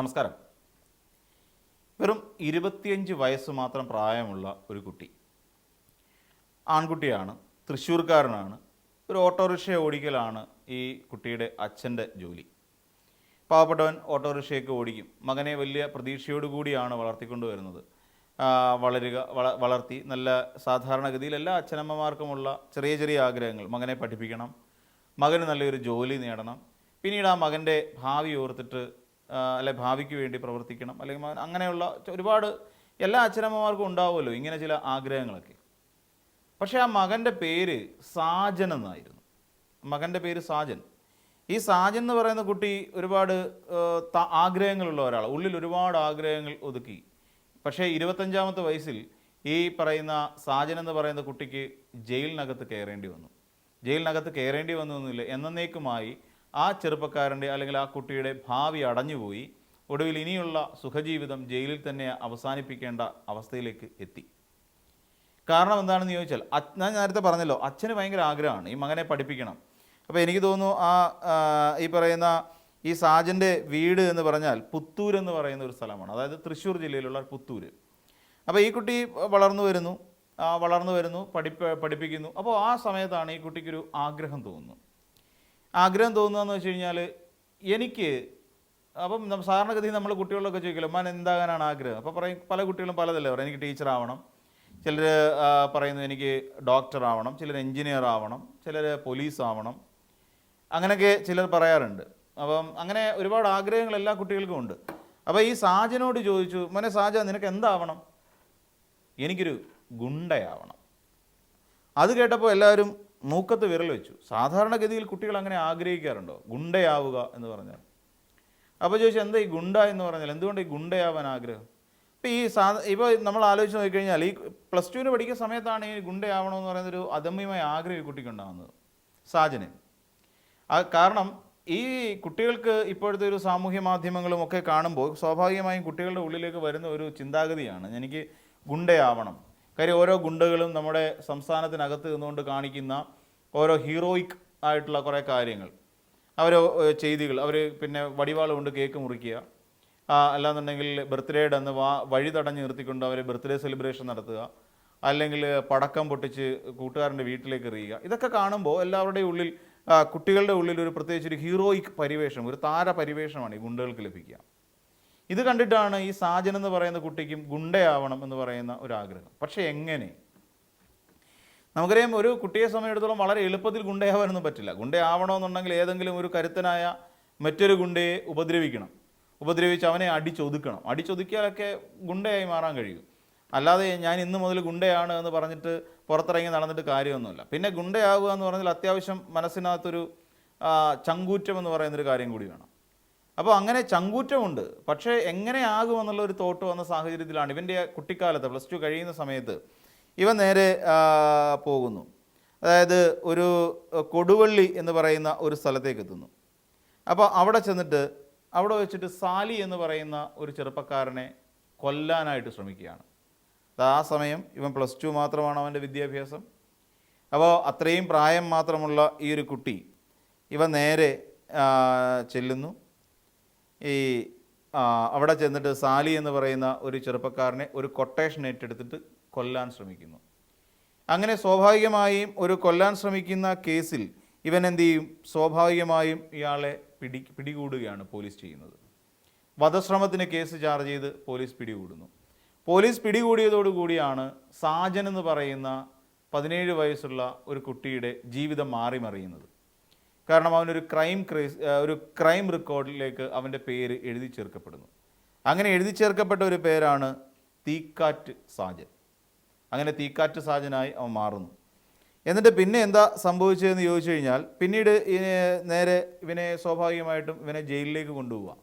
നമസ്കാരം. വെറും 25 വയസ്സ് മാത്രം പ്രായമുള്ള ഒരു കുട്ടി, ആൺകുട്ടിയാണ്, തൃശ്ശൂർക്കാരനാണ്. ഒരു ഓട്ടോറിക്ഷ ഓടിക്കലാണ് ഈ കുട്ടിയുടെ അച്ഛൻ്റെ ജോലി. പാവപ്പെട്ടവൻ ഓട്ടോറിക്ഷയൊക്കെ ഓടിക്കും. മകനെ വലിയ പ്രതീക്ഷയോടുകൂടിയാണ് വളർത്തിക്കൊണ്ടുവരുന്നത്. വളർത്തി നല്ല സാധാരണഗതിയിൽ എല്ലാ അച്ഛനമ്മമാർക്കുമുള്ള ചെറിയ ചെറിയ ആഗ്രഹങ്ങൾ. മകനെ പഠിപ്പിക്കണം, മകന് നല്ലൊരു ജോലി നേടണം, പിന്നീട് ആ മകൻ്റെ ഭാവി ഓർത്തിട്ട് ഭാവിക്ക് വേണ്ടി പ്രവർത്തിക്കണം, അല്ലെങ്കിൽ അങ്ങനെയുള്ള ഒരുപാട് എല്ലാ അച്ഛനമ്മമാർക്കും ഉണ്ടാവുമല്ലോ ഇങ്ങനെ ചില ആഗ്രഹങ്ങളൊക്കെ. പക്ഷേ ആ മകൻ്റെ പേര് സാജൻ എന്നായിരുന്നു. മകൻ്റെ പേര് സാജൻ. ഈ സാജൻ എന്ന് പറയുന്ന കുട്ടി ഒരുപാട് ആഗ്രഹങ്ങളുള്ള ഒരാൾ, ഉള്ളിൽ ഒരുപാട് ആഗ്രഹങ്ങൾ ഒതുക്കി. പക്ഷേ 25-ാമത്തെ വയസ്സിൽ ഈ പറയുന്ന സാജൻ എന്ന് പറയുന്ന കുട്ടിക്ക് ജയിലിനകത്ത് കയറേണ്ടി വന്നു. ജയിലിനകത്ത് കയറേണ്ടി വന്നൊന്നുമില്ല, എന്നേക്കുമായി ആ ചെറുപ്പക്കാരൻ്റെ അല്ലെങ്കിൽ ആ കുട്ടിയുടെ ഭാവി അടഞ്ഞുപോയി. ഒടുവിൽ ഇനിയുള്ള സുഖജീവിതം ജയിലിൽ തന്നെ അവസാനിപ്പിക്കേണ്ട അവസ്ഥയിലേക്ക് എത്തി. കാരണം എന്താണെന്ന് ചോദിച്ചാൽ, ഞാൻ നേരത്തെ പറഞ്ഞല്ലോ, അച്ഛന് ഭയങ്കര ആഗ്രഹമാണ് ഈ മകനെ പഠിപ്പിക്കണം. അപ്പോൾ എനിക്ക് തോന്നുന്നു ഈ പറയുന്ന ഈ സാജൻ്റെ വീട് എന്ന് പറഞ്ഞാൽ പുത്തൂർ എന്ന് പറയുന്ന ഒരു സ്ഥലമാണ്, അതായത് തൃശ്ശൂർ ജില്ലയിലുള്ള പുത്തൂർ. അപ്പോൾ ഈ കുട്ടി വളർന്നു വരുന്നു, പഠിപ്പിക്കുന്നു. അപ്പോൾ ആ സമയത്താണ് ഈ കുട്ടിക്കൊരു ആഗ്രഹം തോന്നുന്നു. ആഗ്രഹം തോന്നുകയെന്ന് വെച്ച് കഴിഞ്ഞാൽ, അപ്പം സാധാരണഗതി നമ്മൾ കുട്ടികളൊക്കെ ചോദിക്കില്ല, അമ്മ എന്താകാനാണ് ആഗ്രഹം? അപ്പോൾ പറയും, പല കുട്ടികളും പലതല്ലേ പറയും. എനിക്ക് ടീച്ചറാവണം, ചിലർ പറയുന്നു എനിക്ക് ഡോക്ടർ ആവണം, ചിലർ എൻജിനീയർ ആവണം, ചിലർ പോലീസ് ആവണം, അങ്ങനെയൊക്കെ ചിലർ പറയാറുണ്ട്. അപ്പം അങ്ങനെ ഒരുപാട് ആഗ്രഹങ്ങൾ എല്ലാ കുട്ടികൾക്കും ഉണ്ട്. അപ്പോൾ ഈ സാജനോട് ചോദിച്ചു, മോനെ സാജ, നിനക്ക് എന്താവണം? എനിക്കൊരു ഗുണ്ടയാവണം. അത് കേട്ടപ്പോൾ എല്ലാവരും മൂക്കത്ത് വിരൽ വെച്ചു. സാധാരണഗതിയിൽ കുട്ടികൾ അങ്ങനെ ആഗ്രഹിക്കാറുണ്ടോ, ഗുണ്ടയാവുക എന്ന് പറഞ്ഞാൽ? അപ്പോൾ ചോദിച്ചാൽ, എന്താ ഈ ഗുണ്ട എന്ന് പറഞ്ഞാൽ, എന്തുകൊണ്ട് ഈ ഗുണ്ടയാവാൻ ആഗ്രഹം? ഇപ്പോൾ നമ്മൾ ആലോചിച്ച് നോക്കിക്കഴിഞ്ഞാൽ, ഈ +2 പഠിക്കുന്ന സമയത്താണ് ഈ ഗുണ്ടയാവണമെന്ന് പറയുന്നൊരു അദമ്യമായ ആഗ്രഹം ഈ കുട്ടിക്കുണ്ടാകുന്നത്, സാജന്. കാരണം ഈ കുട്ടികൾക്ക് ഇപ്പോഴത്തെ ഒരു സാമൂഹ്യ മാധ്യമങ്ങളും ഒക്കെ കാണുമ്പോൾ സ്വാഭാവികമായും കുട്ടികളുടെ ഉള്ളിലേക്ക് വരുന്ന ഒരു ചിന്താഗതിയാണ്, എനിക്ക് ഗുണ്ടയാവണം. കാര്യം ഓരോ ഗുണ്ടകളും നമ്മുടെ സംസ്ഥാനത്തിനകത്ത് നിന്നുകൊണ്ട് കാണിക്കുന്ന ഓരോ ഹീറോയിക് ആയിട്ടുള്ള കുറേ കാര്യങ്ങൾ, ചെയ്തികൾ. അവർ പിന്നെ വടിവാൾ കൊണ്ട് കേക്ക് മുറിക്കുക, അല്ലാന്നുണ്ടെങ്കിൽ ബർത്ത്ഡേയുടെ അന്ന് വഴി തടഞ്ഞ് നിർത്തിക്കൊണ്ട് അവർ ബർത്ത്ഡേ സെലിബ്രേഷൻ നടത്തുക, അല്ലെങ്കിൽ പടക്കം പൊട്ടിച്ച് കൂട്ടുകാരൻ്റെ വീട്ടിലേക്ക് എറിയുക. ഇതൊക്കെ കാണുമ്പോൾ എല്ലാവരുടെയും ഉള്ളിൽ, കുട്ടികളുടെ ഉള്ളിൽ ഒരു പ്രത്യേകിച്ച് ഒരു ഹീറോയിക് പരിവേഷം, ഒരു താര പരിവേഷമാണ് ഈ ഗുണ്ടകൾക്ക് ലഭിക്കുക. ഇത് കണ്ടിട്ടാണ് ഈ സാജൻ എന്ന് പറയുന്ന കുട്ടിക്കും ഗുണ്ടയാവണം എന്ന് പറയുന്ന ഒരു ആഗ്രഹം. പക്ഷേ എങ്ങനെ? നമുക്കറിയാം, ഒരു കുട്ടിയെ സമയത്തോളം വളരെ എളുപ്പത്തിൽ ഗുണ്ടയാവാനൊന്നും പറ്റില്ല. ഗുണ്ടയാവണമെന്നുണ്ടെങ്കിൽ ഏതെങ്കിലും ഒരു കരുത്തനായ മറ്റൊരു ഗുണ്ടയെ ഉപദ്രവിച്ച് അവനെ അടിച്ചൊതുക്കിയാലൊക്കെ ഗുണ്ടയായി മാറാൻ കഴിയും. അല്ലാതെ ഞാൻ ഇന്ന് മുതൽ ഗുണ്ടയാണ് എന്ന് പറഞ്ഞിട്ട് പുറത്തിറങ്ങി നടന്നിട്ട് കാര്യമൊന്നുമില്ല. പിന്നെ ഗുണ്ടയാവുക എന്ന് പറഞ്ഞാൽ അത്യാവശ്യം മനസ്സിനകത്തൊരു ചങ്കൂറ്റം എന്ന് പറയുന്നൊരു കാര്യം കൂടി വേണം. അപ്പോൾ അങ്ങനെ ചങ്കൂറ്റമുണ്ട്. പക്ഷേ എങ്ങനെയാകുമെന്നുള്ള ഒരു തോട്ട് വന്ന സാഹചര്യത്തിലാണ് ഇവൻ്റെ കുട്ടിക്കാലത്ത് +2 കഴിയുന്ന സമയത്ത് ഇവൻ നേരെ പോകുന്നു. അതായത് ഒരു കൊടുവള്ളി എന്ന് പറയുന്ന ഒരു സ്ഥലത്തേക്ക് എത്തുന്നു. അപ്പോൾ അവിടെ വെച്ചിട്ട് സാലി എന്ന് പറയുന്ന ഒരു ചെറുപ്പക്കാരനെ കൊല്ലാനായിട്ട് ശ്രമിക്കുകയാണ്. ആ സമയം ഇവൻ +2 മാത്രമാണ് അവൻ്റെ വിദ്യാഭ്യാസം. അപ്പോൾ അത്രയും പ്രായം മാത്രമുള്ള ഈ ഒരു കുട്ടി ഇവൻ നേരെ ചെല്ലുന്നു. അവിടെ ചെന്നിട്ട് സാലി എന്ന് പറയുന്ന ഒരു ചെറുപ്പക്കാരനെ ഒരു കൊട്ടേഷൻ ഏറ്റെടുത്തിട്ട് കൊല്ലാൻ ശ്രമിക്കുന്നു. അങ്ങനെ സ്വാഭാവികമായും ഒരു കൊല്ലാൻ ശ്രമിക്കുന്ന കേസിൽ ഇവൻ എന്ത് ചെയ്യും? സ്വാഭാവികമായും ഇയാളെ പിടികൂടുകയാണ് പോലീസ് ചെയ്യുന്നത്. വധശ്രമത്തിന് കേസ് ചാർജ് ചെയ്ത് പോലീസ് പിടികൂടുന്നു. പോലീസ് പിടികൂടിയതോടുകൂടിയാണ് സാജൻ എന്ന് പറയുന്ന 17 വയസ്സുള്ള ഒരു കുട്ടിയുടെ ജീവിതം മാറിമറിയുന്നത്. കാരണം അവനൊരു ക്രൈം റെക്കോർഡിലേക്ക് അവൻ്റെ പേര് എഴുതി ചേർക്കപ്പെടുന്നു. അങ്ങനെ എഴുതി ചേർക്കപ്പെട്ട ഒരു പേരാണ് തീക്കാറ്റ് സാജൻ. അങ്ങനെ തീക്കാറ്റ് സാജനായി അവൻ മാറുന്നു. എന്നിട്ട് പിന്നെ എന്താ സംഭവിച്ചതെന്ന് ചോദിച്ചു കഴിഞ്ഞാൽ, പിന്നീട് നേരെ ഇവനെ സ്വാഭാവികമായിട്ടും ഇവനെ ജയിലിലേക്ക് കൊണ്ടുപോവുക.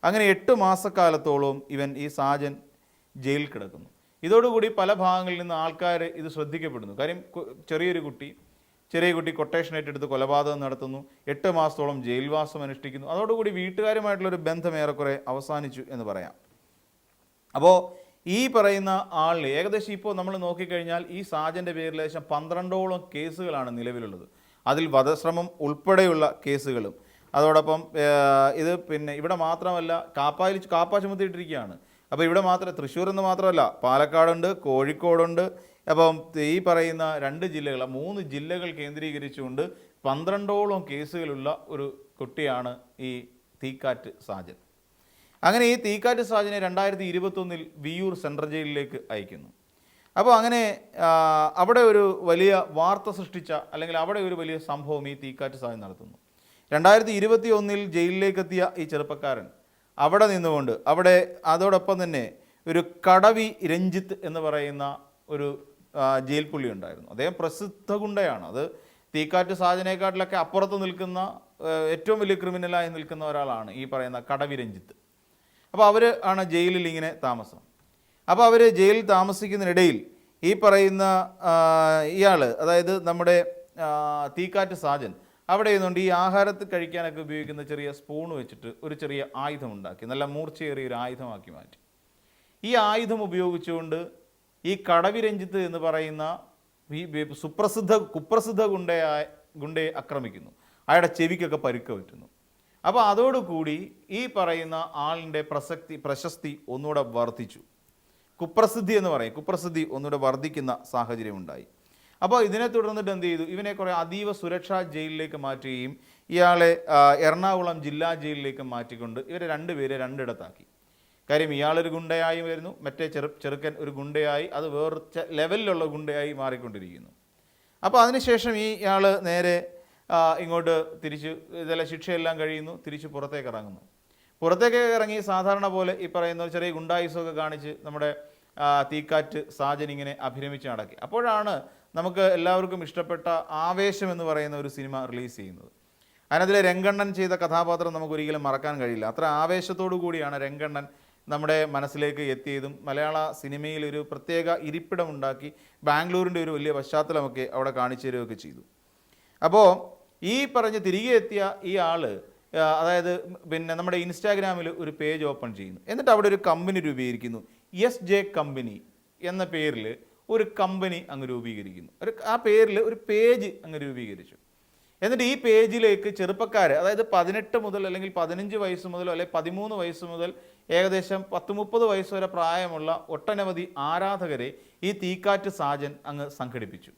അങ്ങനെ 8 മാസക്കാലത്തോളം ഈ സാജൻ ജയിലിൽ കിടക്കുന്നു. ഇതോടുകൂടി പല ഭാഗങ്ങളിൽ നിന്ന് ആൾക്കാർ ഇത് ശ്രദ്ധിക്കപ്പെടുന്നു. കാര്യം ചെറിയ കുട്ടി കൊട്ടേഷൻ ഏറ്റെടുത്ത് കൊലപാതകം നടത്തുന്നു, 8 മാസത്തോളം ജയിൽവാസം അനുഷ്ഠിക്കുന്നു. അതോടുകൂടി വീട്ടുകാരുമായിട്ടുള്ളൊരു ബന്ധം ഏറെക്കുറെ അവസാനിച്ചു എന്ന് പറയാം. അപ്പോൾ ഈ പറയുന്ന ആളിൽ ഏകദേശം ഇപ്പോൾ നമ്മൾ നോക്കിക്കഴിഞ്ഞാൽ ഈ സാജൻ്റെ പേരിൽ ഏകദേശം 12ഓളം കേസുകളാണ് നിലവിലുള്ളത്. അതിൽ വധശ്രമം ഉൾപ്പെടെയുള്ള കേസുകളും അതോടൊപ്പം ഇത് പിന്നെ ഇവിടെ മാത്രമല്ല കാപ്പ ചുമത്തിയിട്ടിരിക്കുകയാണ്. അപ്പോൾ ഇവിടെ മാത്രമേ തൃശ്ശൂർ എന്ന് മാത്രമല്ല, പാലക്കാടുണ്ട്, കോഴിക്കോടുണ്ട്. അപ്പം ഈ പറയുന്ന 2 ജില്ലകൾ 3 ജില്ലകൾ കേന്ദ്രീകരിച്ചുകൊണ്ട് 12ഓളം കേസുകളുള്ള ഒരു കുട്ടിയാണ് ഈ തീക്കാറ്റ് സാജൻ. അങ്ങനെ ഈ തീക്കാറ്റ് സാജനെ 2021 വിയ്യൂർ സെൻട്രൽ ജയിലിലേക്ക് അയക്കുന്നു. അപ്പോൾ അങ്ങനെ അവിടെ ഒരു വലിയ വാർത്ത സൃഷ്ടിച്ച, അല്ലെങ്കിൽ അവിടെ ഒരു വലിയ സംഭവം ഈ തീക്കാറ്റ് സാജൻ നടത്തുന്നു. 2021 ജയിലിലേക്കെത്തിയ ഈ ചെറുപ്പക്കാരൻ അവിടെ നിന്നുകൊണ്ട് അതോടൊപ്പം തന്നെ ഒരു കടവി രഞ്ജിത്ത് എന്ന് പറയുന്ന ഒരു ജയിൽ പുള്ളി ഉണ്ടായിരുന്നു. അദ്ദേഹം പ്രസിദ്ധ ഗുണ്ടയാണ്. അത് തീക്കാറ്റ് സാജനേക്കാട്ടിലൊക്കെ അപ്പുറത്ത് നിൽക്കുന്ന ഏറ്റവും വലിയ ക്രിമിനലായി നിൽക്കുന്ന ഒരാളാണ് ഈ പറയുന്ന കടവി രഞ്ജിത്ത്. അപ്പോൾ അവർ ആണ് ജയിലിൽ ഇങ്ങനെ താമസം. അപ്പോൾ അവർ ജയിലിൽ താമസിക്കുന്നതിനിടയിൽ ഈ പറയുന്ന ഇയാൾ, അതായത് നമ്മുടെ തീക്കാറ്റ് സാജൻ അവിടെ നിന്നുകൊണ്ട് ഈ ആഹാരത്തിൽ കഴിക്കാനൊക്കെ ഉപയോഗിക്കുന്ന ചെറിയ സ്പൂൺ വെച്ചിട്ട് ഒരു ചെറിയ ആയുധം ഉണ്ടാക്കി, നല്ല മൂർച്ചയേറിയ ഒരു ആയുധമാക്കി മാറ്റി. ഈ ആയുധം ഉപയോഗിച്ചുകൊണ്ട് ഈ കടവി രഞ്ജിത്ത് എന്ന് പറയുന്ന ഈ കുപ്രസിദ്ധ ഗുണ്ടയെ ആക്രമിക്കുന്നു. അയാളുടെ ചെവിക്കൊക്കെ പരുക്ക പറ്റുന്നു. അപ്പോൾ അതോടുകൂടി ഈ പറയുന്ന ആളിൻ്റെ പ്രശസ്തി ഒന്നുകൂടെ വർദ്ധിച്ചു. കുപ്രസിദ്ധി ഒന്നുകൂടെ വർദ്ധിക്കുന്ന സാഹചര്യം ഉണ്ടായി. അപ്പോൾ ഇതിനെ തുടർന്നിട്ട് എന്ത് ചെയ്തു, ഇവനെ കുറേ അതീവ സുരക്ഷാ ജയിലിലേക്ക് മാറ്റുകയും ഇയാളെ എറണാകുളം ജില്ലാ ജയിലിലേക്ക് മാറ്റിക്കൊണ്ട് ഇവരെ 2 പേരെ 2 ഇടത്താക്കി. കാര്യം ഇയാളൊരു ഗുണ്ടയായി വരുന്നു, മറ്റേ ചെറുക്കൻ ഒരു ഗുണ്ടയായി, അത് വേറെ ലെവലിലുള്ള ഗുണ്ടയായി മാറിക്കൊണ്ടിരിക്കുന്നു. അപ്പോൾ അതിനുശേഷം ഇയാൾ നേരെ ഇങ്ങോട്ട് തിരിച്ച് ഇതെല്ലാം ശിക്ഷയെല്ലാം കഴിയുന്നു, തിരിച്ച് പുറത്തേക്ക് ഇറങ്ങുന്നു. പുറത്തേക്ക് ഇറങ്ങി സാധാരണ പോലെ ഈ പറയുന്ന ചെറിയ ഗുണ്ടായുസമൊക്കെ കാണിച്ച് നമ്മുടെ തീക്കാറ്റ് സാജൻ ഇങ്ങനെ അഭിരമിച്ച് നടക്കി. അപ്പോഴാണ് നമുക്ക് എല്ലാവർക്കും ഇഷ്ടപ്പെട്ട ആവേശം എന്ന് പറയുന്ന ഒരു സിനിമ റിലീസ് ചെയ്യുന്നത്. അതിനതിലെ രംഗണ്ണൻ ചെയ്ത കഥാപാത്രം നമുക്ക് ഒരിക്കലും മറക്കാൻ കഴിയില്ല. അത്ര ആവേശത്തോടു കൂടിയാണ് രംഗണ്ണൻ നമ്മുടെ മനസ്സിലേക്ക് എത്തിയതും മലയാള സിനിമയിൽ ഒരു പ്രത്യേക ഇരിപ്പിടമുണ്ടാക്കി ബാംഗ്ലൂരിൻ്റെ ഒരു വലിയ പശ്ചാത്തലമൊക്കെ അവിടെ കാണിച്ചു തരികയൊക്കെ ചെയ്തു. അപ്പോൾ ഈ പറഞ്ഞ് തിരികെ എത്തിയ ഈ ആൾ, അതായത് പിന്നെ നമ്മുടെ ഇൻസ്റ്റാഗ്രാമിൽ ഒരു പേജ് ഓപ്പൺ ചെയ്യുന്നു. എന്നിട്ട് അവിടെ ഒരു കമ്പനി രൂപീകരിക്കുന്നു. SJ കമ്പനി എന്ന പേരിൽ ഒരു കമ്പനി അങ്ങ് രൂപീകരിക്കുന്നു. ആ പേരിൽ ഒരു പേജ് അങ്ങ് രൂപീകരിച്ചു. എന്നിട്ട് ഈ പേജിലേക്ക് ചെറുപ്പക്കാർ, അതായത് 18 മുതൽ അല്ലെങ്കിൽ 15 വയസ്സ് മുതലോ അല്ലെങ്കിൽ 13 വയസ്സ് മുതൽ ഏകദേശം 10-30 വയസ്സ് വരെ പ്രായമുള്ള ഒട്ടനവധി ആരാധകരെ ഈ തീക്കാറ്റ് സാജൻ അങ്ങ് സംഘടിപ്പിച്ചു.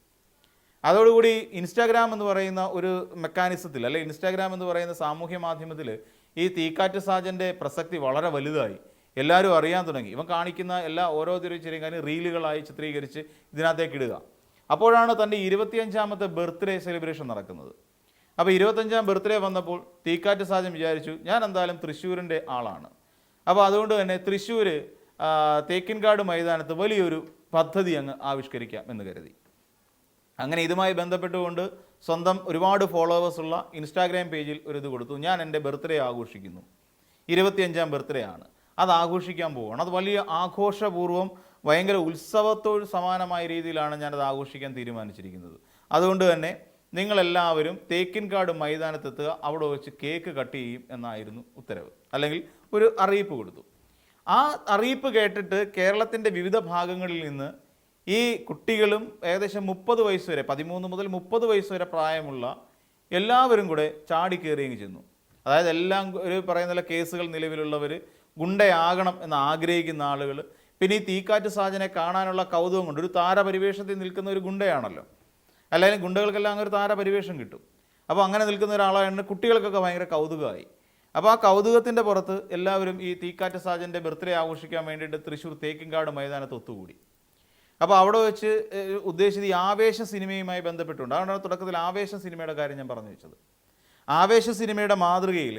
അതോടുകൂടി ഇൻസ്റ്റാഗ്രാം എന്ന് പറയുന്ന ഒരു മെക്കാനിസത്തിൽ, അല്ലെങ്കിൽ ഇൻസ്റ്റാഗ്രാം എന്ന് പറയുന്ന സാമൂഹ്യ മാധ്യമത്തിൽ ഈ തീക്കാറ്റ് സാജൻ്റെ പ്രസക്തി വളരെ വലുതായി. എല്ലാവരും അറിയാൻ തുടങ്ങി. ഇവൻ കാണിക്കുന്ന ഓരോ ചെറിയ കാര്യം റീലുകളായി ചിത്രീകരിച്ച് ഇതിനകത്തേക്ക് ഇടുക. അപ്പോഴാണ് തൻ്റെ 25ാമത്തെ ബർത്ത്ഡേ സെലിബ്രേഷൻ നടക്കുന്നത്. അപ്പോൾ 25ാം ബർത്ത്ഡേ വന്നപ്പോൾ തീക്കാറ്റ് സാജൻ വിചാരിച്ചു, ഞാൻ എന്തായാലും തൃശ്ശൂരിൻ്റെ ആളാണ്, അപ്പോൾ അതുകൊണ്ട് തന്നെ തൃശ്ശൂർ തേക്കിൻകാട് മൈതാനത്ത് വലിയൊരു പദ്ധതി അങ്ങ് ആവിഷ്കരിക്കാം എന്ന് കരുതി. അങ്ങനെ ഇതുമായി ബന്ധപ്പെട്ടുകൊണ്ട് സ്വന്തം ഒരുപാട് ഫോളോവേഴ്സുള്ള ഇൻസ്റ്റാഗ്രാം പേജിൽ ഒരു ഇത് കൊടുത്തു. ഞാൻ എൻ്റെ ബർത്ത്ഡേ ആഘോഷിക്കുന്നു, 25ാം ബർത്ത്ഡേ ആണ്, അത് ആഘോഷിക്കാൻ പോവുകയാണ്. അത് വലിയ ആഘോഷപൂർവ്വം ഭയങ്കര ഉത്സവത്തോട് സമാനമായ രീതിയിലാണ് ഞാനത് ആഘോഷിക്കാൻ തീരുമാനിച്ചിരിക്കുന്നത്. അതുകൊണ്ട് തന്നെ നിങ്ങളെല്ലാവരും തേക്കിൻകാട് മൈതാനത്തെത്തുക, അവിടെ വെച്ച് കേക്ക് കട്ട് ചെയ്യും എന്നായിരുന്നു ഉത്തരവ്, അല്ലെങ്കിൽ ഒരു അറിയിപ്പ് കൊടുത്തു. ആ അറിയിപ്പ് കേട്ടിട്ട് കേരളത്തിൻ്റെ വിവിധ ഭാഗങ്ങളിൽ നിന്ന് ഈ കുട്ടികളും ഏകദേശം 30 വയസ്സ് വരെ 13 മുതൽ 30 വയസ്സ് വരെ പ്രായമുള്ള എല്ലാവരും കൂടെ ചാടിക്കേറിയെങ്കിൽ ചെന്നു. അതായത് എല്ലാം ഒരു പറയുന്ന കേസുകൾ നിലവിലുള്ളവർ, ഗുണ്ടയാകണം എന്ന് ആഗ്രഹിക്കുന്ന ആളുകൾ, പിന്നെ ഈ തീക്കാറ്റ് സാജനെ കാണാനുള്ള കൗതുകം കൊണ്ട് ഒരു താരപരിവേഷത്തിൽ നിൽക്കുന്ന ഒരു ഗുണ്ടയാണല്ലോ, അല്ലെങ്കിൽ ഗുണ്ടകൾക്കെല്ലാം അങ്ങനെ ഒരു താരപരിവേഷം കിട്ടും. അപ്പോൾ അങ്ങനെ നിൽക്കുന്ന ഒരാളായതുകൊണ്ട് കുട്ടികൾക്കൊക്കെ ഭയങ്കര കൗതുകമായി. അപ്പോൾ ആ കൗതുകത്തിൻ്റെ പുറത്ത് എല്ലാവരും ഈ തീക്കാറ്റ് സാജൻ്റെ ബർത്ത്ഡേ ആഘോഷിക്കാൻ വേണ്ടിയിട്ട് തൃശ്ശൂർ തേക്കിൻകാട് മൈതാനത്ത് ഒത്തുകൂടി. അപ്പോൾ അവിടെ വെച്ച് ഉദ്ദേശിച്ചത് ഈ ആവേശ സിനിമയുമായി ബന്ധപ്പെട്ടുണ്ട്. അതുകൊണ്ടാണ് തുടക്കത്തിൽ ആവേശ സിനിമയുടെ കാര്യം ഞാൻ പറഞ്ഞു വെച്ചത്. ആവേശ സിനിമയുടെ മാതൃകയിൽ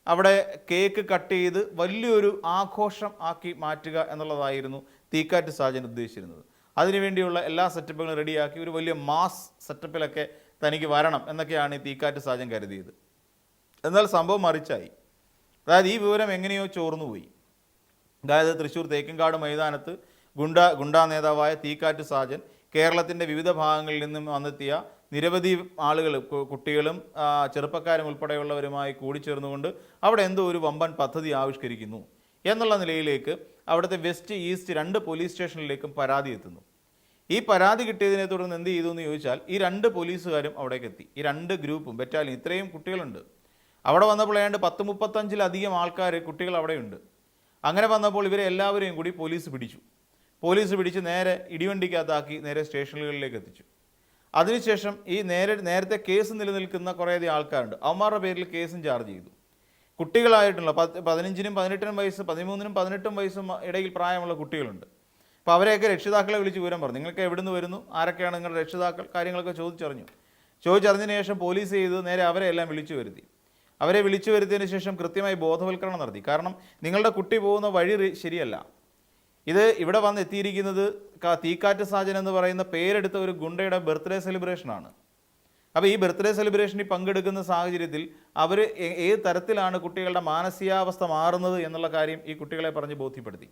അവിടെ കേക്ക് കട്ട് ചെയ്ത് വലിയൊരു ആഘോഷം ആക്കി മാറ്റുക എന്നുള്ളതായിരുന്നു തീക്കാറ്റ് സാജൻ ഉദ്ദേശിച്ചിരുന്നത്. അതിനുവേണ്ടിയുള്ള എല്ലാ സെറ്റപ്പുകളും റെഡിയാക്കി ഒരു വലിയ മാസ് സെറ്റപ്പിലൊക്കെ തനിക്ക് വരണം എന്നൊക്കെയാണ് ഈ തീക്കാറ്റ് സാജൻ കരുതിയത്. എന്നാൽ സംഭവം മറിച്ചായി. അതായത് ഈ വിവരം എങ്ങനെയോ ചോർന്നുപോയി. അതായത് തൃശ്ശൂർ തേക്കിൻകാട് മൈതാനത്ത് ഗുണ്ടാ നേതാവായ തീക്കാറ്റ് സാജൻ കേരളത്തിൻ്റെ വിവിധ ഭാഗങ്ങളിൽ നിന്നും വന്നെത്തിയ നിരവധി ആളുകൾ, കുട്ടികളും ചെറുപ്പക്കാരും ഉൾപ്പെടെയുള്ളവരുമായി കൂടിച്ചേർന്നുകൊണ്ട് അവിടെ എന്തോ ഒരു വമ്പൻ പദ്ധതി ആവിഷ്കരിക്കുന്നു എന്നുള്ള നിലയിലേക്ക് അവിടുത്തെ വെസ്റ്റ് ഈസ്റ്റ് 2 പോലീസ് സ്റ്റേഷനിലേക്കും പരാതി എത്തുന്നു. ഈ പരാതി കിട്ടിയതിനെ തുടർന്ന് എന്ത് ചെയ്തു എന്ന് ചോദിച്ചാൽ ഈ 2 പോലീസുകാരും അവിടേക്ക് എത്തി. ഈ 2 ഗ്രൂപ്പും ബറ്റാലിയൻ, ഇത്രയും കുട്ടികളുണ്ട്, അവിടെ വന്നപ്പോൾ ഏതാണ്ട് 10-35 ആൾക്കാർ കുട്ടികൾ അവിടെയുണ്ട്. അങ്ങനെ വന്നപ്പോൾ ഇവരെ എല്ലാവരെയും കൂടി പോലീസ് പിടിച്ചു. പോലീസ് പിടിച്ച് നേരെ ഇടിവണ്ടിക്കകത്താക്കി നേരെ സ്റ്റേഷനുകളിലേക്ക് എത്തിച്ചു. അതിനുശേഷം ഈ നേരത്തെ കേസ് നിലനിൽക്കുന്ന കുറേയധികം ആൾക്കാരുണ്ട്, അവന്മാരുടെ പേരിൽ കേസും ചാർജ് ചെയ്തു. കുട്ടികളായിട്ടുള്ള 15-നും 18-നും വയസ്സ്, 13-നും 18-നും വയസ്സും ഇടയിൽ പ്രായമുള്ള കുട്ടികളുണ്ട്. അപ്പോൾ അവരെയൊക്കെ രക്ഷിതാക്കളെ വിളിച്ച് വിവരം പറഞ്ഞു, നിങ്ങൾക്ക് എവിടെ നിന്ന് വരുന്നു, ആരൊക്കെയാണ് നിങ്ങളുടെ രക്ഷിതാക്കൾ, കാര്യങ്ങളൊക്കെ ചോദിച്ചറിഞ്ഞതിന് ശേഷം പോലീസ് ചെയ്ത് നേരെ അവരെ എല്ലാം വിളിച്ചു വരുത്തി. അവരെ വിളിച്ചു വരുത്തിയതിന് ശേഷം കൃത്യമായി ബോധവൽക്കരണം നടത്തി. കാരണം നിങ്ങളുടെ കുട്ടി പോകുന്ന വഴി ശരിയല്ല. ഇത് ഇവിടെ വന്ന് എത്തിയിരിക്കുന്നത് തീക്കാറ്റ് സാജൻ എന്ന് പറയുന്ന പേരെടുത്ത ഒരു ഗുണ്ടയുടെ ബർത്ത്ഡേ സെലിബ്രേഷനാണ്. അപ്പോൾ ഈ ബർത്ത്ഡേ സെലിബ്രേഷനിൽ പങ്കെടുക്കുന്ന സാഹചര്യത്തിൽ അവർ ഏത് തരത്തിലാണ് കുട്ടികളുടെ മാനസികാവസ്ഥ മാറുന്നത് എന്നുള്ള കാര്യം ഈ കുട്ടികളെ പറഞ്ഞ് ബോധ്യപ്പെടുത്തി,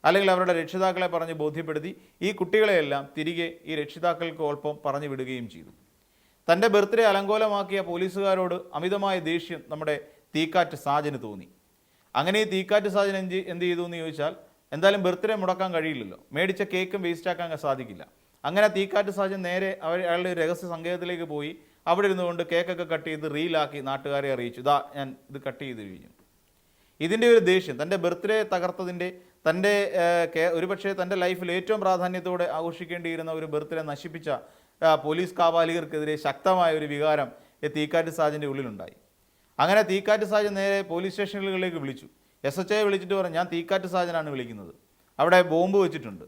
അല്ലെങ്കിൽ അവരുടെ രക്ഷിതാക്കളെ പറഞ്ഞ് ബോധ്യപ്പെടുത്തി. ഈ കുട്ടികളെയെല്ലാം തിരികെ ഈ രക്ഷിതാക്കൾക്ക് ഒപ്പം പറഞ്ഞു വിടുകയും ചെയ്തു. തൻ്റെ ബർത്ത്ഡേ അലങ്കോലമാക്കിയ പോലീസുകാരോട് അമിതമായ ദേഷ്യം നമ്മുടെ തീക്കാറ്റ് സാജന് തോന്നി. അങ്ങനെ ഈ തീക്കാറ്റ് സാജൻ എന്ത് ചെയ്തു എന്ന് ചോദിച്ചാൽ, എന്തായാലും ബർത്ത്ഡേ മുടക്കാൻ കഴിയില്ലല്ലോ, മേടിച്ച കേക്കും വേസ്റ്റാക്കാൻ സാധിക്കില്ല. അങ്ങനെ തീക്കാറ്റ് സാജൻ നേരെ അയാളുടെ രഹസ്യ സങ്കേതത്തിലേക്ക് പോയി അവിടെ ഇരുന്നുകൊണ്ട് കേക്കൊക്കെ കട്ട് ചെയ്ത് റീലാക്കി നാട്ടുകാരെ അറിയിച്ചു, ഇതാ ഞാൻ ഇത് കട്ട് ചെയ്ത് കഴിഞ്ഞു. ഇതിൻ്റെ ഒരു ദേഷ്യം, തൻ്റെ ബർത്ത്ഡേ തകർത്തതിൻ്റെ, തൻ്റെ ഒരുപക്ഷെ തൻ്റെ ലൈഫിൽ ഏറ്റവും പ്രാധാന്യത്തോടെ ആഘോഷിക്കേണ്ടിയിരുന്ന ഒരു ബർത്ത്ഡേ നശിപ്പിച്ച പോലീസ് കാപാലികർക്കെതിരെ ശക്തമായ ഒരു വികാരം തീക്കാറ്റ് സാജൻ്റെ ഉള്ളിലുണ്ടായി. അങ്ങനെ തീക്കാറ്റ് സാജൻ നേരെ പോലീസ് സ്റ്റേഷനുകളിലേക്ക് വിളിച്ചു. SHO വിളിച്ചിട്ട് പറഞ്ഞു, ഞാൻ തീക്കാറ്റ് സാജനാണ് വിളിക്കുന്നത്, അവിടെ ബോംബ് വെച്ചിട്ടുണ്ട്,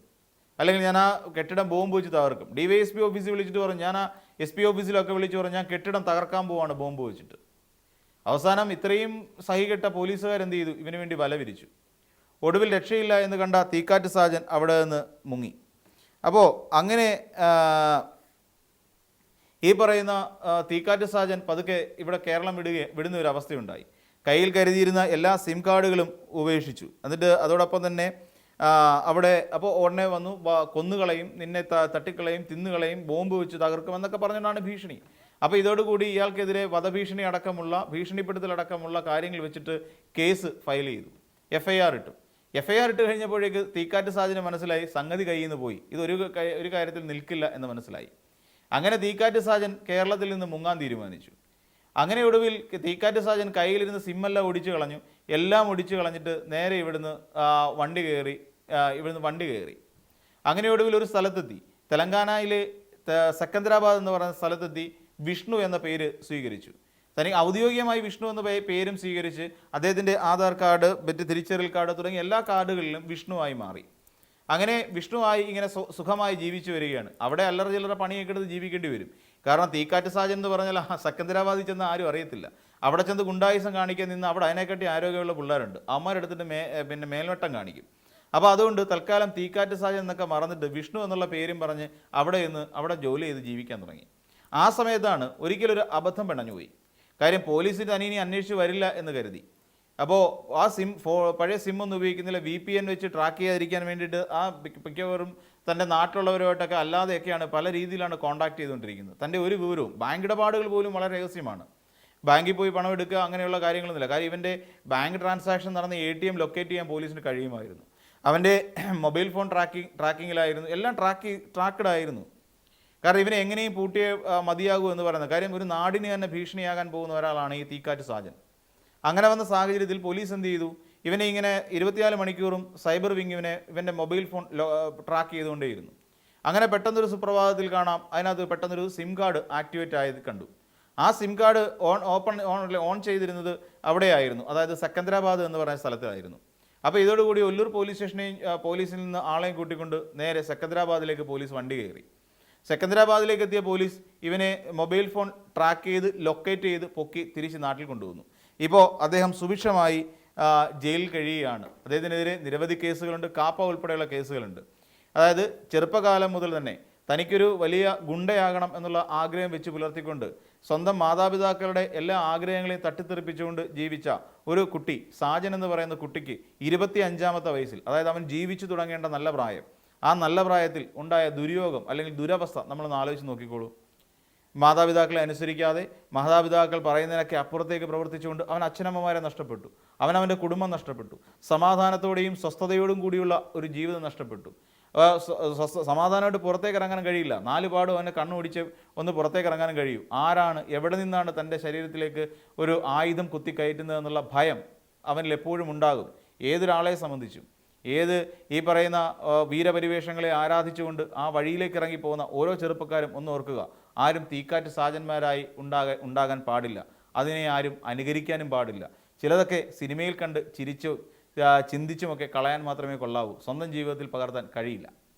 അല്ലെങ്കിൽ ഞാൻ ആ കെട്ടിടം ബോംബ് വെച്ച് തകർക്കും. DYSP ഓഫീസിൽ വിളിച്ചിട്ട് പറഞ്ഞു, ഞാൻ ആ SP ഓഫീസിലൊക്കെ വിളിച്ച് പറഞ്ഞു, ഞാൻ കെട്ടിടം തകർക്കാൻ പോവാണ് ബോംബ് വെച്ചിട്ട്. അവസാനം ഇത്രയും സഹികെട്ട പോലീസുകാരെന്ത് ചെയ്തു, ഇവന് വേണ്ടി വല വിരിച്ചു. ഒടുവിൽ രക്ഷയില്ല എന്ന് കണ്ട തീക്കാറ്റ് സാജൻ അവിടെ നിന്ന് മുങ്ങി. അപ്പോൾ അങ്ങനെ ഈ പറയുന്ന തീക്കാറ്റ് സാജൻ പതുക്കെ ഇവിടെ കേരളം വിടുന്ന ഒരു അവസ്ഥയുണ്ടായി. കയ്യിൽ കരുതിയിരുന്ന എല്ലാ സിം കാർഡുകളും ഉപേക്ഷിച്ചു. എന്നിട്ട് അതോടൊപ്പം തന്നെ അവിടെ അപ്പോൾ ഉടനെ വന്നു, കൊന്നുകളയും, നിന്നെ തട്ടിക്കളയും, തിന്നുകളയും, ബോംബ് വെച്ച് തകർക്കും എന്നൊക്കെ പറഞ്ഞുകൊണ്ടാണ് ഭീഷണി. അപ്പോൾ ഇതോടുകൂടി ഇയാൾക്കെതിരെ വധഭീഷണി അടക്കമുള്ള, ഭീഷണിപ്പെടുത്തലടക്കമുള്ള കാര്യങ്ങൾ വെച്ചിട്ട് കേസ് ഫയൽ ചെയ്തു, FIR ഇട്ടു. FIR ഇട്ട് കഴിഞ്ഞപ്പോഴേക്ക് തീക്കാറ്റ് സാജന് മനസ്സിലായി സംഗതി കയ്യിൽ നിന്ന് പോയി, ഇതൊരു കാര്യത്തിൽ നിൽക്കില്ല എന്ന് മനസ്സിലായി. അങ്ങനെ തീക്കാറ്റ് സാജൻ കേരളത്തിൽ നിന്ന് മുങ്ങാൻ തീരുമാനിച്ചു. അങ്ങനെ ഒടുവിൽ തീക്കാറ്റ് സാജൻ കയ്യിലിരുന്ന് സിമ്മെല്ലാം ഒടിച്ചു കളഞ്ഞു. എല്ലാം ഒടിച്ചു കളഞ്ഞിട്ട് നേരെ ഇവിടുന്ന് വണ്ടി കയറി അങ്ങനെ ഒടുവിൽ ഒരു സ്ഥലത്തെത്തി. തെലങ്കാനയിലെ സെക്കന്ദരാബാദ് എന്ന് പറയുന്ന സ്ഥലത്തെത്തി വിഷ്ണു എന്ന പേര് സ്വീകരിച്ചു. തനിക്ക് ഔദ്യോഗികമായി വിഷ്ണു എന്ന പേരും സ്വീകരിച്ച് അദ്ദേഹത്തിൻ്റെ ആധാർ കാർഡ്, മറ്റ് തിരിച്ചറിയൽ കാർഡ് തുടങ്ങിയ എല്ലാ കാർഡുകളിലും വിഷ്ണുവായി മാറി. അങ്ങനെ വിഷ്ണുവായി ഇങ്ങനെ സുഖമായി ജീവിച്ചു വരികയാണ്. അവിടെ അല്ലറ ചില്ലറ പണിയൊക്കെ എടുത്ത് ജീവിക്കേണ്ടി വരും. കാരണം തീക്കാറ്റ് സാജൻ എന്ന് പറഞ്ഞാൽ സെക്കന്ദരാബാദിൽ ചെന്ന് ആരും അറിയത്തില്ല. അവിടെ ചെന്ന് ഗുണ്ടായുസം കാണിക്കാൻ നിന്ന് അവിടെ അതിനെക്കാട്ടി ആരോഗ്യമുള്ള പിള്ളേരുണ്ട്, അവന്മാരെടുത്തിട്ട് മേൽവട്ടം കാണിക്കും. അപ്പോൾ അതുകൊണ്ട് തൽക്കാലം തീക്കാറ്റ് സാജൻ എന്നൊക്കെ മറന്നിട്ട് വിഷ്ണു എന്നുള്ള പേരും പറഞ്ഞ് അവിടെ ജോലി ചെയ്ത് ജീവിക്കാൻ തുടങ്ങി. ആ സമയത്താണ് ഒരിക്കലൊരു അബദ്ധം പിണഞ്ഞുപോയി. കാര്യം പോലീസിന് തനിയെ അന്വേഷിച്ച് വരില്ല എന്ന് കരുതി. അപ്പോൾ ആ പഴയ സിമ്മൊന്നും ഉപയോഗിക്കുന്നില്ല, VPN വെച്ച് ട്രാക്ക് ചെയ്യാതിരിക്കാൻ വേണ്ടിയിട്ട് ആ മിക്കവാറും തൻ്റെ നാട്ടിലുള്ളവരുമായിട്ടൊക്കെ അല്ലാതെയൊക്കെയാണ് പല രീതിയിലാണ് കോൺടാക്ട് ചെയ്തുകൊണ്ടിരിക്കുന്നത്. തൻ്റെ ഒരു വിവരവും, ബാങ്ക് ഇടപാടുകൾ പോലും വളരെ രഹസ്യമാണ്. ബാങ്കിൽ പോയി പണം എടുക്കുക അങ്ങനെയുള്ള കാര്യങ്ങളൊന്നുമില്ല. കാര്യം ഇവൻ്റെ ബാങ്ക് ട്രാൻസാക്ഷൻ നടന്ന ATM ലൊക്കേറ്റ് ചെയ്യാൻ പോലീസിന് കഴിയുമായിരുന്നു. അവൻ്റെ മൊബൈൽ ഫോൺ ട്രാക്കിങ്ങിലായിരുന്നു, എല്ലാം ട്രാക്ക്ഡ് ആയിരുന്നു. കാരണം ഇവനെ എങ്ങനെയും പൂട്ടിയേ മതിയാകൂ എന്ന് പറയുന്നത്. കാര്യം ഒരു നാടിന് തന്നെ ഭീഷണിയാകാൻ പോകുന്ന ഒരാളാണ് ഈ തീക്കാറ്റ് സാജൻ. അങ്ങനെ വന്ന സാഹചര്യത്തിൽ പോലീസ് എന്ത് ചെയ്തു, ഇവനെ ഇങ്ങനെ 24 മണിക്കൂറും സൈബർ വിങ് ഇവൻ്റെ മൊബൈൽ ഫോൺ ട്രാക്ക് ചെയ്തുകൊണ്ടേയിരുന്നു. അങ്ങനെ പെട്ടെന്നൊരു സുപ്രഭാതത്തിൽ കാണാം, അതിനകത്ത് പെട്ടെന്നൊരു സിം കാർഡ് ആക്ടിവേറ്റ് ആയത് കണ്ടു. ആ സിം കാർഡ് ഓൺ ചെയ്തിരുന്നത് അവിടെയായിരുന്നു, അതായത് സെക്കന്ദരാബാദ് എന്ന് പറയുന്ന സ്ഥലത്തായിരുന്നു. അപ്പോൾ ഇതോടുകൂടി ഒല്ലൂർ പോലീസിൽ നിന്ന് ആളെയും കൂട്ടിക്കൊണ്ട് നേരെ സെക്കന്ദരാബാദിലേക്ക് പോലീസ് വണ്ടി കയറി. സെക്കന്ദരാബാദിലേക്ക് എത്തിയ പോലീസ് ഇവനെ മൊബൈൽ ഫോൺ ട്രാക്ക് ചെയ്ത് ലൊക്കേറ്റ് ചെയ്ത് പൊക്കി തിരിച്ച് നാട്ടിൽ കൊണ്ടുവന്നു. ഇപ്പോൾ അദ്ദേഹം സുഭിക്ഷമായി ജയിലിൽ കഴിയുകയാണ്. അദ്ദേഹത്തിനെതിരെ നിരവധി കേസുകളുണ്ട്, കാപ്പ ഉൾപ്പെടെയുള്ള കേസുകളുണ്ട്. അതായത് ചെറുപ്പകാലം മുതൽ തന്നെ തനിക്കൊരു വലിയ ഗുണ്ടയാകണം എന്നുള്ള ആഗ്രഹം വെച്ച് പുലർത്തിക്കൊണ്ട് സ്വന്തം മാതാപിതാക്കളുടെ എല്ലാ ആഗ്രഹങ്ങളെയും തട്ടിത്തെറിപ്പിച്ചുകൊണ്ട് ജീവിച്ച ഒരു കുട്ടി, സാജൻ എന്ന് പറയുന്ന കുട്ടിക്ക് 25-ാമത്തെ വയസ്സിൽ, അതായത് അവൻ ജീവിച്ചു തുടങ്ങേണ്ട നല്ല പ്രായം, ആ നല്ല പ്രായത്തിൽ ഉണ്ടായ ദുര്യോഗം അല്ലെങ്കിൽ ദുരവസ്ഥ നമ്മളൊന്ന് ആലോചിച്ച് നോക്കിക്കോളൂ. മാതാപിതാക്കളെ അനുസരിക്കാതെ, മാതാപിതാക്കൾ പറയുന്നതിനൊക്കെ അപ്പുറത്തേക്ക് പ്രവർത്തിച്ചുകൊണ്ട് അവൻ അച്ഛനമ്മമാരെ നഷ്ടപ്പെട്ടു, അവനവൻ്റെ കുടുംബം നഷ്ടപ്പെട്ടു, സമാധാനത്തോടെയും സ്വസ്ഥതയോടും കൂടിയുള്ള ഒരു ജീവിതം നഷ്ടപ്പെട്ടു. സമാധാനമായിട്ട് പുറത്തേക്ക് ഇറങ്ങാൻ കഴിയില്ല. 4 പാടും അവനെ കണ്ണുപിടിച്ച് ഒന്ന് പുറത്തേക്ക് ഇറങ്ങാനും കഴിയും. ആരാണ്, എവിടെ നിന്നാണ് തൻ്റെ ശരീരത്തിലേക്ക് ഒരു ആയുധം കുത്തിക്കയറ്റുന്നത് എന്നുള്ള ഭയം അവനിൽ എപ്പോഴും ഉണ്ടാകും. ഏതൊരാളെ സംബന്ധിച്ചും, ഏത് ഈ പറയുന്ന വീരപരിവേഷങ്ങളെ ആരാധിച്ചുകൊണ്ട് ആ വഴിയിലേക്ക് ഇറങ്ങിപ്പോകുന്ന ഓരോ ചെറുപ്പക്കാരും ഒന്ന് ഓർക്കുക, ആരും തീക്കാറ്റ് സാജന്മാരായി ഉണ്ടാകാൻ പാടില്ല. അതിനെ ആരും അനുകരിക്കാനും പാടില്ല. ചിലതൊക്കെ സിനിമയിൽ കണ്ട് ചിരിച്ചു ചിന്തിച്ചുമൊക്കെ കളയാൻ മാത്രമേ കൊള്ളാവൂ. സ്വന്തം ജീവിതത്തിൽ പകർത്താൻ കഴിയില്ല.